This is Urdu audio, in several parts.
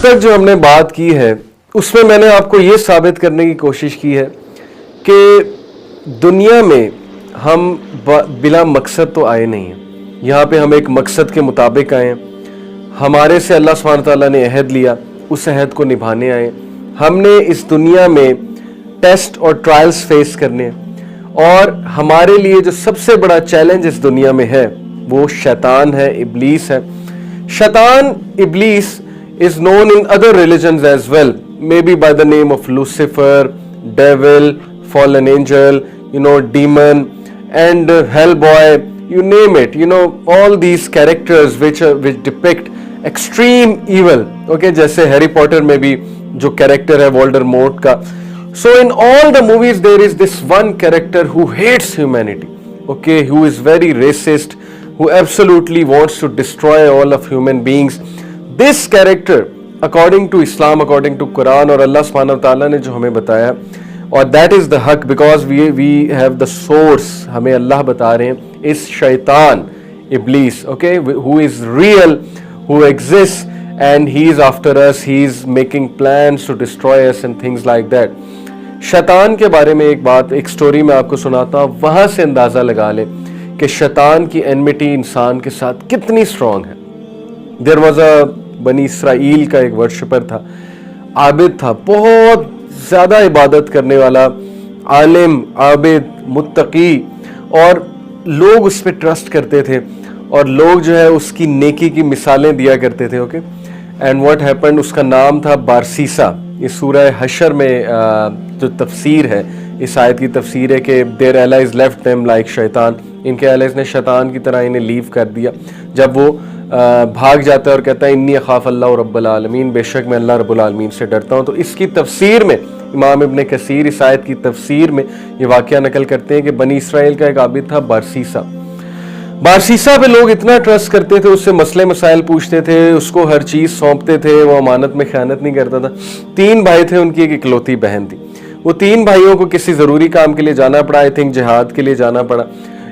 تک جو ہم نے بات کی ہے اس میں نے آپ کو یہ ثابت کرنے کی کوشش کی ہے کہ دنیا میں ہم بلا مقصد تو آئے نہیں ہیں. یہاں پہ ہم ایک مقصد کے مطابق آئے ہیں. ہمارے سے اللہ سبحانہ تعالیٰ نے عہد لیا, اس عہد کو نبھانے آئے. ہم نے اس دنیا میں ٹیسٹ اور ٹرائلز فیس کرنے ہیں, اور ہمارے لیے جو سب سے بڑا چیلنج اس دنیا میں ہے وہ شیطان ہے, ابلیس ہے. شیطان, ابلیس is known in other religions as well, maybe by the name of Lucifer, devil, fallen angel, demon, and hellboy, you name it. All these characters which depict extreme evil. Okay, جیسے ہیری پوٹر میں بھی جو کیریکٹر ہے وولڈرمورٹ کا. So in all the movies there is this one character who hates humanity, okay, who is very racist, who absolutely wants to destroy all of human beings. This character, according to Islam, according to Quran اور اللہ سبحانہ وتعالیٰ نے جو ہمیں بتایا, اور that is the حق, because we have the source, ہمیں اللہ بتا رہے ہیں, اس شیطان, ابلیس, okay, who is real, who exists, and he is after us, he is making plans to destroy us and things like that. شیطان کے بارے میں ایک سٹوری میں آپ کو سناتا ہوں, وہاں سے اندازہ لگا لیں کہ شیطان کی انمیٹی انسان کے ساتھ کتنی اسٹرانگ ہے. There was a بنی اسرائیل کا ایک ورشپر تھا, عابد تھا, بہت زیادہ عبادت کرنے والا, عالم, عابد, متقی, اور لوگ اس پہ ٹرسٹ کرتے تھے, اور لوگ جو ہے اس کی نیکی کی مثالیں دیا کرتے تھے. اوکے, اینڈ واٹ ہیپنڈ, اس کا نام تھا بارسیسا. یہ سورہ حشر میں جو تفسیر ہے, اس آیت کی تفسیر ہے کہ their allies left them like شیطان, ان کے allies نے شیطان کی طرح انہیں لیو کر دیا. جب وہ بھاگ جاتا ہے اور کہتا ہے انی اخاف اللہ رب العالمین, بے شک میں اللہ رب العالمین سے ڈرتا ہوں. تو اس کی تفسیر میں امام ابن کثیر اس آیت کی تفسیر میں یہ واقعہ نقل کرتے ہیں کہ بنی اسرائیل کا ایک عابد تھا بارسیسا. بارسیسا پہ لوگ اتنا ٹرسٹ کرتے تھے, اس سے مسئلے مسائل پوچھتے تھے, اس کو ہر چیز سونپتے تھے, وہ امانت میں خیانت نہیں کرتا تھا. 3 بھائی تھے, ان کی ایک اکلوتی بہن تھی. وہ 3 بھائیوں کو کسی ضروری کام کے لیے جانا پڑا, آئی تھنک جہاد کے لیے جانا پڑا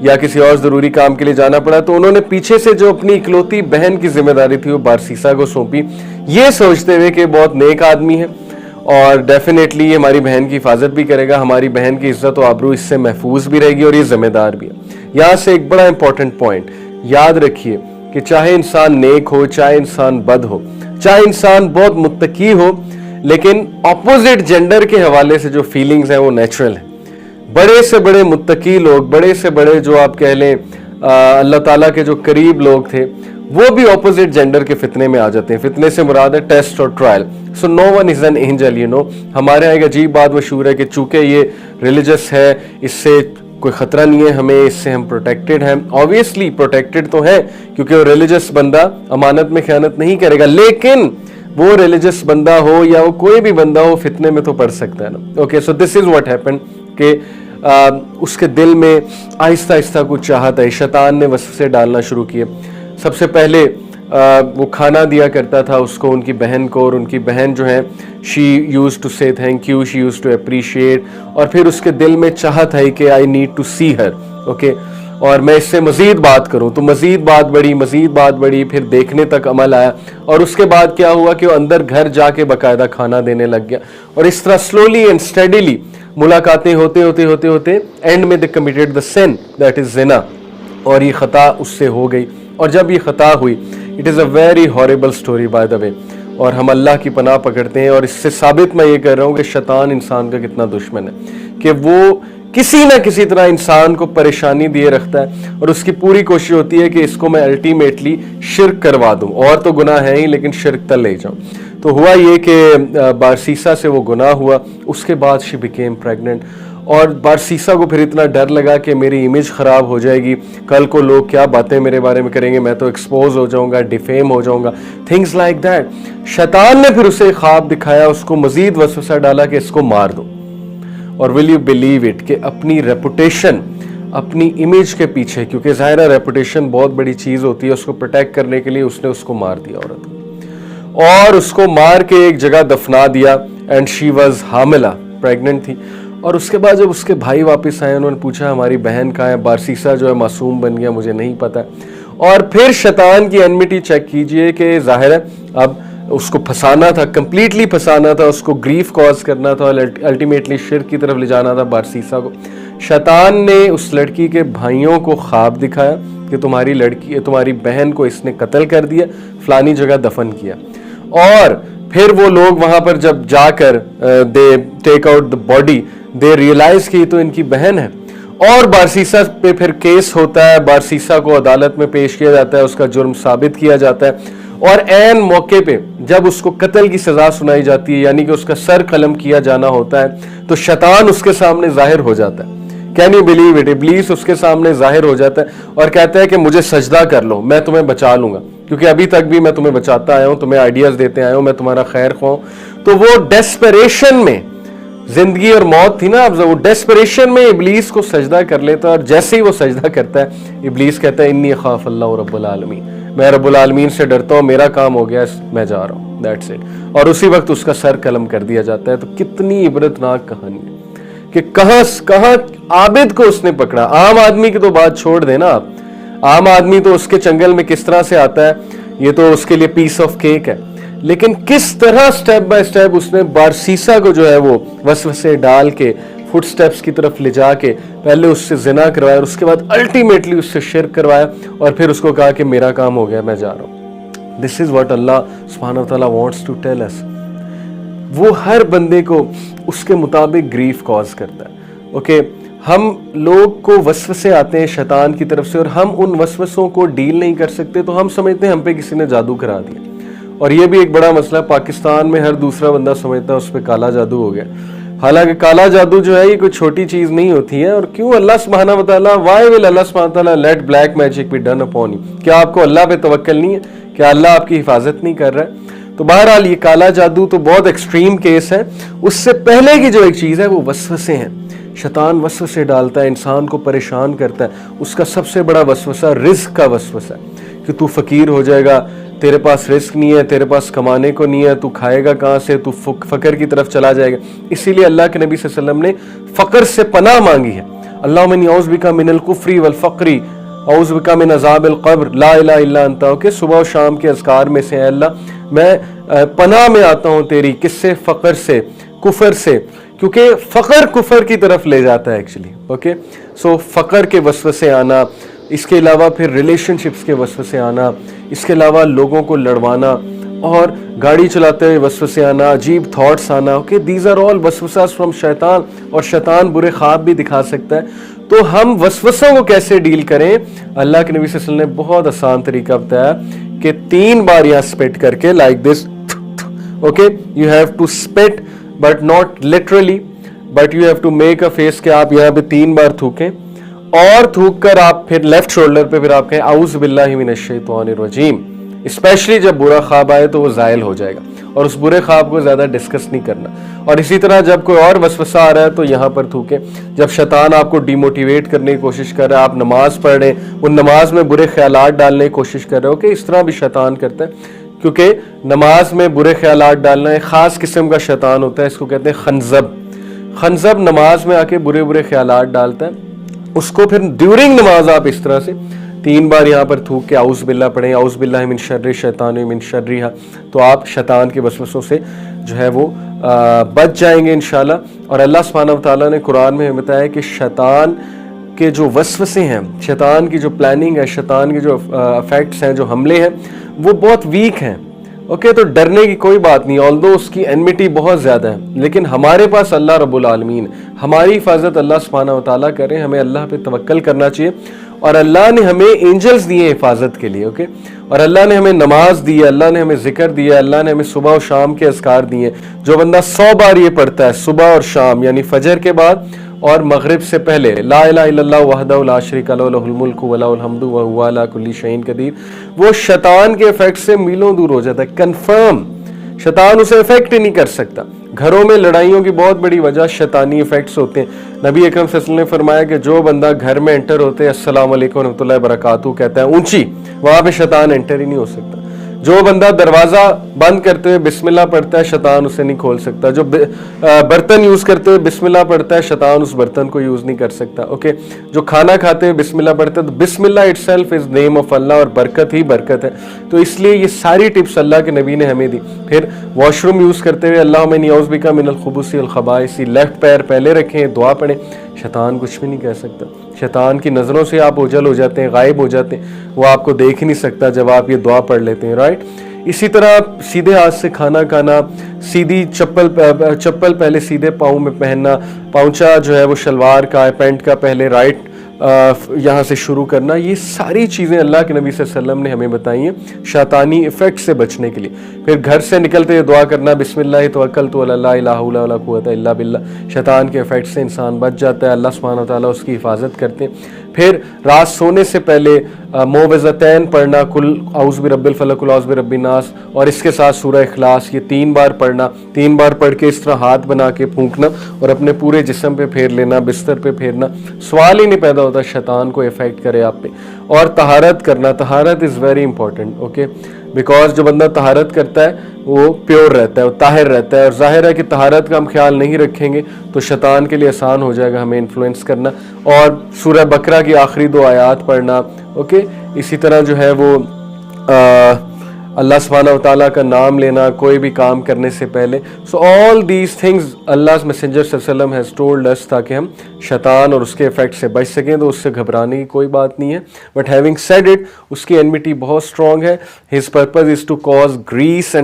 یا کسی اور ضروری کام کے لیے جانا پڑا, تو انہوں نے پیچھے سے جو اپنی اکلوتی بہن کی ذمہ داری تھی وہ بارسیسا کو سونپی, یہ سوچتے ہوئے کہ بہت نیک آدمی ہے اور ڈیفینیٹلی یہ ہماری بہن کی حفاظت بھی کرے گا, ہماری بہن کی عزت و آبرو اس سے محفوظ بھی رہے گی, اور یہ ذمہ دار بھی ہے. یہاں سے ایک بڑا امپورٹنٹ پوائنٹ یاد رکھیے کہ چاہے انسان نیک ہو, چاہے انسان بد ہو, چاہے انسان بہت متقی ہو, لیکن اپوزٹ جینڈر کے حوالے سے جو فیلنگز ہیں وہ نیچرل ہیں. بڑے سے بڑے متقی لوگ, بڑے سے بڑے جو آپ کہہ لیں اللہ تعالیٰ کے جو قریب لوگ تھے, وہ بھی اپوزٹ جینڈر کے فتنے میں آ جاتے ہیں. فتنے سے مراد ہے ٹیسٹ اور trial. So no one is an angel, ہمارے یہاں ایک عجیب بات مشہور ہے کہ چونکہ یہ ریلیجس ہے, اس سے کوئی خطرہ نہیں ہے ہمیں, اس سے ہم پروٹیکٹڈ ہیں. آبویسلی پروٹیکٹڈ تو ہیں, کیونکہ وہ ریلیجس بندہ امانت میں خیانت نہیں کرے گا, لیکن وہ ریلیجس بندہ ہو یا وہ کوئی بھی بندہ ہو, فتنے میں تو پڑ سکتا ہے نا. Okay, so this is what happen کہ اس کے دل میں آہستہ آہستہ کچھ چاہت ہے, شیطان نے وسوسے ڈالنا شروع کیے. سب سے پہلے وہ کھانا دیا کرتا تھا اس کو, ان کی بہن کو, اور ان کی بہن جو ہے she used to say thank you, she used to appreciate, اور پھر اس کے دل میں چاہت ہے کہ I need to see her, okay, اور میں اس سے مزید بات کروں. تو مزید بات بڑھی, پھر دیکھنے تک عمل آیا, اور اس کے بعد کیا ہوا کہ وہ اندر گھر جا کے باقاعدہ کھانا دینے لگ گیا, اور اس طرح سلولی اینڈ اسٹڈیلی ملاقاتیں ہوتے اینڈ میں دے committed the sun, that is زنا, اور یہ خطا اس سے ہو گئی. اور جب یہ خطا ہوئی, it is a very horrible story by the way, اور ہم اللہ کی پناہ پکڑتے ہیں, اور اس سے ثابت میں یہ کر رہا ہوں کہ شیطان انسان کا کتنا دشمن ہے, کہ وہ کسی نہ کسی طرح انسان کو پریشانی دیے رکھتا ہے, اور اس کی پوری کوشش ہوتی ہے کہ اس کو میں الٹیمیٹلی شرک کروا دوں, اور تو گناہ ہے ہی لیکن شرک تک لے جاؤں. تو ہوا یہ کہ بارسیسا سے وہ گناہ ہوا, اس کے بعد شی بیکیم پریگننٹ, اور بارسیسا کو پھر اتنا ڈر لگا کہ میری امیج خراب ہو جائے گی, کل کو لوگ کیا باتیں میرے بارے میں کریں گے, میں تو ایکسپوز ہو جاؤں گا, ڈیفیم ہو جاؤں گا, تھنگز لائک دیٹ. شیطان نے پھر اسے خواب دکھایا, اس کو مزید وسوسہ ڈالا کہ اس کو مار دو. اور ول یو بلیو اٹ کہ اپنی ریپوٹیشن, اپنی امیج کے پیچھے, کیونکہ ظاہر ریپوٹیشن بہت بڑی چیز ہوتی ہے, اس کو پروٹیکٹ کرنے کے لیے اس نے اس کو مار دیا عورت, اور اس کو مار کے ایک جگہ دفنا دیا. اینڈ شی واز حاملہ, پریگننٹ تھی. اور اس کے بعد جب اس کے بھائی واپس آئے, انہوں نے پوچھا ہماری بہن کہاں ہے, بارسیسا جو ہے معصوم بن گیا, مجھے نہیں پتا. اور پھر شیطان کی انمیٹی چیک کیجئے کہ ظاہر ہے اب اس کو پھنسانا تھا, کمپلیٹلی پھنسانا تھا, اس کو گریف کاز کرنا تھا, اور الٹیمیٹلی شرک کی طرف لے جانا تھا بارسیسا کو. شیطان نے اس لڑکی کے بھائیوں کو خواب دکھایا کہ تمہاری بہن کو اس نے قتل کر دیا, فلانی جگہ دفن کیا. اور پھر وہ لوگ وہاں پر جب جا کر they take out the body, they realize کی تو ان کی بہن ہے. اور بارسیسا پہ پھر کیس ہوتا ہے, بارسیسا کو عدالت میں پیش کیا جاتا ہے, اس کا جرم ثابت کیا جاتا ہے, اور عین موقع پہ جب اس کو قتل کی سزا سنائی جاتی ہے, یعنی کہ اس کا سر قلم کیا جانا ہوتا ہے, تو شیطان اس کے سامنے ظاہر ہو جاتا ہے. کین یو بلیو اٹ, ابلیس اس کے سامنے ظاہر ہو جاتا ہے اور کہتا ہے کہ مجھے سجدہ کر لو, میں تمہیں بچا لوں گا, کیونکہ ابھی تک بھی میں تمہیں بچاتا آیا ہوں, تمہیں آئیڈیاز دیتے آیا ہوں, میں تمہارا خیر خواہ ہوں. تو وہ ڈیسپریشن میں, زندگی اور موت تھی نا, اب وہ ڈیسپریشن میں ابلیس کو سجدہ کر لیتا ہے, اور جیسے ہی وہ سجدہ کرتا ہے ابلیس کہتا ہے انی اخاف اللہ رب العالمین, میں رب العالمین سے ڈرتا ہوں, میرا کام ہو گیا, میں جا رہا ہوں, دیٹس اٹ. اور اسی وقت اس کا سر قلم کر دیا جاتا ہے. تو کتنی عبرتناک کہانی ہے کہ کہاں عابد کو اس نے پکڑا. عام آدمی کی تو بات چھوڑ دینا آپ, عام آدمی تو اس کے چنگل میں کس طرح سے آتا ہے, یہ تو اس کے لیے پیس آف کیک ہے. لیکن کس طرح سٹیپ بائی سٹیپ اس نے بارسیسا کو جو ہے وہ وسوسے ڈال کے فٹ سٹیپس کی طرف لے جا کے پہلے اس سے زنا کروایا, اور اس کے بعد الٹیمیٹلی اس سے شرک کروایا, اور پھر اس کو کہا کہ میرا کام ہو گیا, میں جا رہا ہوں. دس از واٹ اللہ سبحانہ و تعالیٰ وانٹس ٹو ٹیل اس. وہ ہر بندے کو اس کے مطابق گریف کاز کرتا ہے. اوکے, ہم لوگ کو وسوسے آتے ہیں شیطان کی طرف سے, اور ہم ان وسوسوں کو ڈیل نہیں کر سکتے, تو ہم سمجھتے ہیں ہم پہ کسی نے جادو کرا دیا. اور یہ بھی ایک بڑا مسئلہ, پاکستان میں ہر دوسرا بندہ سمجھتا ہے اس پہ کالا جادو ہو گیا. حالانکہ کالا جادو جو ہے یہ کوئی چھوٹی چیز نہیں ہوتی ہے. اور کیوں اللہ سبحانہ و تعالیٰ, وائی ول اللہ سبحانہ و تعالیٰ let black magic be done upon you, کیا آپ کو اللہ پہ توکل نہیں ہے, کیا اللہ آپ کی حفاظت نہیں کر رہا ہے؟ تو بہرحال یہ کالا جادو تو بہت ایکسٹریم کیس ہے. اس سے پہلے کی جو ایک چیز ہے وہ وسوسے ہیں. شیطان وسوسے ڈالتا ہے, انسان کو پریشان کرتا ہے. اس کا سب سے بڑا وسوسہ رزق کا وسوسہ ہے کہ تو فقیر ہو جائے گا, تیرے پاس رزق نہیں ہے, تیرے پاس کمانے کو نہیں ہے, تو کھائے گا کہاں سے, تو فقر کی طرف چلا جائے گا. اسی لیے اللہ کے نبی صلی اللہ علیہ وسلم نے فقر سے پناہ مانگی ہے. اللہم انی اعوذ بک من الکفر والفقر اعوذ بک من عذاب القبر لا الہ الا انت. کہ صبح و شام کے اذکار میں سے, اے اللہ میں پناہ میں آتا ہوں تیری, کس سے, فقر سے, کفر سے, کیونکہ فقر کفر کی طرف لے جاتا ہے ایکچولی. اوکے, سو فقر کے وسوسے آنا, اس کے علاوہ پھر ریلیشن شپس کے وسوسے آنا, اس کے علاوہ لوگوں کو لڑوانا, اور گاڑی چلاتے ہوئے وسوسے آنا, عجیب تھاٹس آنا. اوکے, دیز آر آل وسوساز فرام شیطان, اور شیطان برے خواب بھی دکھا سکتا ہے. تو ہم وسوسوں کو کیسے ڈیل کریں؟ اللہ کے نبی صلی اللہ علیہ وسلم نے بہت آسان طریقہ بتایا کہ 3 بار یہاں اسپٹ کر کے like this. Okay, you have to spit but not literally, but you have to make a face کہ آپ یہاں پہ 3 بار تھوکیں, اور تھوک کر آپ پھر لیفٹ شولڈر پہ پھر آپ کہیں اعوذ باللہ من الشیطان الرجیم. اسپیشلی جب برا خواب آئے تو وہ زائل ہو جائے گا, اور اس برے خواب کو زیادہ ڈسکس نہیں کرنا. اور اسی طرح جب کوئی اور وسوسہ آ رہا ہے تو یہاں پر تھوکیں. جب شیطان آپ کو ڈی موٹیویٹ کرنے کی کوشش کر رہا ہے, آپ نماز پڑھ رہے ہیں, وہ نماز میں برے خیالات ڈالنے کی کوشش کر رہے ہو, کہ اس طرح بھی شیطان کرتا ہے, کیونکہ نماز میں برے خیالات ڈالنا ایک خاص قسم کا شیطان ہوتا ہے, اس کو کہتے ہیں خنزب. خنزب نماز میں آ کے برے خیالات ڈالتا ہے. اس کو پھر ڈیورنگ نماز آپ اس طرح سے 3 بار یہاں پر تھوک کے اعوذ باللہ پڑھیں, اعوذ باللہ من شر الشیطان من شرہا, تو آپ شیطان کے وسوسوں سے جو ہے وہ بچ جائیں گے انشاءاللہ. اور اللہ سبحانہ و تعالیٰ نے قرآن میں بتایا کہ شیطان کے جو وسوسے ہیں, شیطان کی جو پلاننگ ہے, شیطان کے جو افیکٹس ہیں, جو حملے ہیں, وہ بہت ویک ہیں. اوکے, تو ڈرنے کی کوئی بات نہیں, آلدو اس کی انمیٹی بہت زیادہ ہے, لیکن ہمارے پاس اللہ رب العالمین, ہماری حفاظت اللہ سبحانہ و تعالیٰ کریں. ہمیں اللہ پہ توکل کرنا چاہیے, اور اللہ نے ہمیں اینجلز دیے حفاظت کے لیے. اوکے, اور اللہ نے ہمیں نماز دی ہے, اللہ نے ہمیں ذکر دیا, اللہ نے ہمیں صبح و شام کے اذکار دیے. جو بندہ 100 بار یہ پڑھتا ہے صبح اور شام, یعنی فجر کے بعد اور مغرب سے پہلے, لا الہ الا اللہ وحدہ لا شریک لہ لہ الملک ولہ الحمد وہو علی کل شیء قدیر, وہ شیطان کے افیکٹ سے میلوں دور ہو جاتا ہے. کنفرم شیطان اسے افیکٹ ہی نہیں کر سکتا. گھروں میں لڑائیوں کی بہت بڑی وجہ شیطانی افیکٹس ہوتے ہیں. نبی اکرم صلی اللہ علیہ وسلم نے فرمایا کہ جو بندہ گھر میں انٹر ہوتے السلام علیکم ورحمۃ اللہ وبرکاتہ کہتا ہے اونچی, وہاں پہ شیطان انٹر ہی نہیں ہو سکتا. جو بندہ دروازہ بند کرتے ہوئے بسم اللہ پڑھتا ہے شیطان اسے نہیں کھول سکتا. جو برتن یوز کرتے ہوئے بسم اللہ پڑھتا ہے شیطان اس برتن کو یوز نہیں کر سکتا. اوکے, جو کھانا کھاتے ہوئے بسم اللہ پڑھتا ہے تو بسم Allah itself is name of Allah, اور برکت ہی برکت ہے. تو اس لیے یہ ساری ٹپس اللہ کے نبی نے ہمیں دی. پھر واش روم یوز کرتے ہوئے اللہم انی اعوذ بک من الخبث والخبائث, لیفٹ پیر پہلے رکھیں, دعا پڑھیں. شیطان کچھ بھی نہیں کہہ سکتا. شیطان کی نظروں سے آپ اوجھل ہو جاتے ہیں, غائب ہو جاتے ہیں, وہ آپ کو دیکھ ہی نہیں سکتا جب آپ یہ دعا پڑھ لیتے ہیں, رائٹ. اسی طرح سیدھے ہاتھ سے کھانا کھانا, سیدھی چپل پہلے سیدھے پاؤں میں پہننا, پاؤنچا جو ہے وہ شلوار کا ہے, پینٹ کا پہلے رائٹ یہاں سے شروع کرنا. یہ ساری چیزیں اللہ کے نبی صلی اللہ علیہ وسلم نے ہمیں بتائی ہیں شیطانی ایفیکٹ سے بچنے کے لیے. پھر گھر سے نکلتے دعا کرنا بسم اللہ توکلت علی اللہ لا حول ولا قوت الا باللہ. شیطان کے ایفیکٹ سے انسان بچ جاتا ہے, اللہ سبحانہ و تعالیٰ اس کی حفاظت کرتے ہیں. پھر رات سونے سے پہلے معوذتین پڑھنا, کل اعوذ برب الفلق کل اعوذ برب الناس, اور اس کے ساتھ سورہ اخلاص, یہ 3 بار پڑھنا. 3 بار پڑھ کے اس طرح ہاتھ بنا کے پھونکنا اور اپنے پورے جسم پہ پھیر لینا, بستر پہ پھیرنا. سوال ہی نہیں پیدا ہوتا شیطان کو افیکٹ کرے آپ پہ. اور طہارت کرنا, طہارت is very important. Okay, because جو بندہ طہارت کرتا ہے وہ پیور رہتا ہے, وہ طاہر رہتا ہے. اور ظاہر ہے کہ طہارت کا ہم خیال نہیں رکھیں گے تو شیطان کے لیے آسان ہو جائے گا ہمیں انفلوئنس کرنا. اور سورہ بقرہ کی آخری 2 آیات پڑھنا. اوکے, اسی طرح جو ہے وہ اللہ سبحانہ و تعالیٰ کا نام لینا کوئی بھی کام کرنے سے پہلے. So all these things Allah messenger صلی اللہ علیہ وسلم ہیز ٹولڈ اس, تاکہ ہم شیطان اور اس کے ایفیکٹ سے بچ سکیں. تو اس سے گھبرانے کی کوئی بات نہیں ہے. بٹ ہیونگ سیڈ اٹ, اس کی انمیٹی بہت اسٹرانگ ہے. His purpose is to cause grief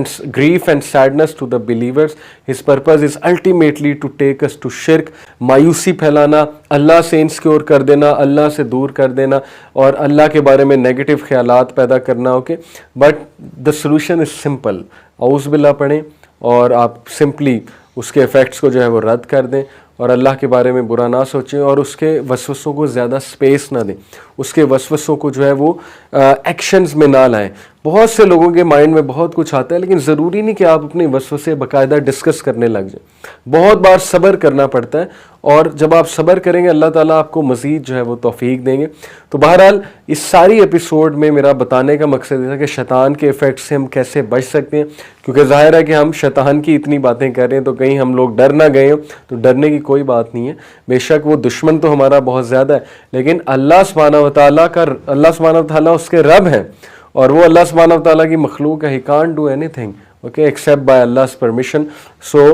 and sadness to the believers. His purpose is ultimately to take us to شرک, مایوسی پھیلانا, اللہ سے انسیکیور کر دینا, اللہ سے دور کر دینا, اور اللہ کے بارے میں نیگیٹو خیالات پیدا کرنا. Okay, but the solution is simple. اعوذ باللہ پڑھیں اور آپ سمپلی اس کے ایفیکٹس کو جو ہے وہ رد کر دیں, اور اللہ کے بارے میں برا نہ سوچیں, اور اس کے وسوسوں کو زیادہ سپیس نہ دیں. اس کے وسوسوں کو جو ہے وہ ایکشنز میں نہ لائیں. بہت سے لوگوں کے مائنڈ میں بہت کچھ آتا ہے, لیکن ضروری نہیں کہ آپ اپنے وسوسے باقاعدہ ڈسکس کرنے لگ جائیں. بہت بار صبر کرنا پڑتا ہے, اور جب آپ صبر کریں گے اللہ تعالیٰ آپ کو مزید جو ہے وہ توفیق دیں گے. تو بہرحال اس ساری ایپیسوڈ میں میرا بتانے کا مقصد یہ تھا کہ شیطان کے ایفیکٹ سے ہم کیسے بچ سکتے ہیں, کیونکہ ظاہر ہے کہ ہم شیطان کی اتنی باتیں کر رہے ہیں تو کہیں ہم لوگ ڈر نہ گئے ہوں. تو ڈرنے کی کوئی بات نہیں ہے. بے شک وہ دشمن تو ہمارا بہت زیادہ ہے, لیکن اللہ سبحانہ و تعالیٰ اس کے رب ہیں, اور وہ اللہ سبحانہ و تعالیٰ کی مخلوق ہے. He can't do anything, okay, except by Allah's permission. So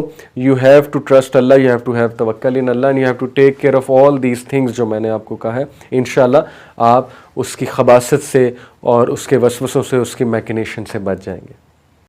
you have to trust Allah, you have to have tawakkal in Allah, and you have to take care of all these things جو میں نے آپ کو کہا ہے. انشاءاللہ آپ اس کی خباثت سے اور اس کے وسوسوں سے, اس کی میکنیشن سے بچ جائیں گے.